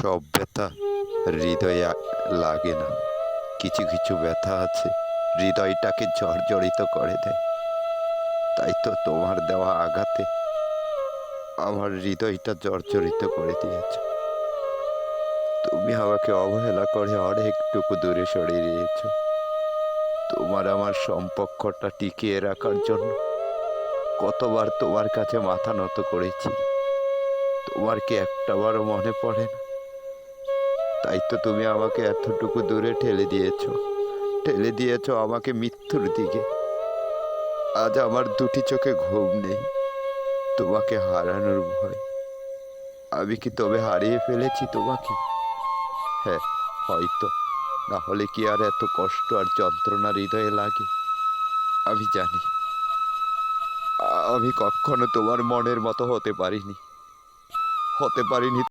সব ব্যথা হৃদয়ে লাগে না। কিছু কিছু ব্যথা আছে হৃদয়টাকে জর্জরিত করে দেয়। তাই তো তোমার দেওয়া আঘাতে আমার হৃদয়টা জর্জরিত করে দিয়েছ। তুমি আমাকে অবহেলা করে অনেকটুকু দূরে সরিয়ে দিয়েছ। তোমার আমার সম্পর্কটা টিকিয়ে রাখার জন্য কতবার তোমার কাছে মাথা নত করেছি। তোমার কি একটাবারও মনে পড়ে না? তাই তো তুমি আমাকে এতটুকু দূরে ঠেলে দিয়েছ আমাকে মৃত্যুর দিকে। আজ আমার দুটি চোখে ঘুম নেই তোমাকে হারানোর ভয়। আমি কি তবে হারিয়ে ফেলেছি তোমাকে? হ্যাঁ, হয়তো। না হলে কি আর এত কষ্ট আর যন্ত্রণা হৃদয়ে লাগে? আমি জানি আমি কখনো তোমার মনের মতো হতে পারিনি।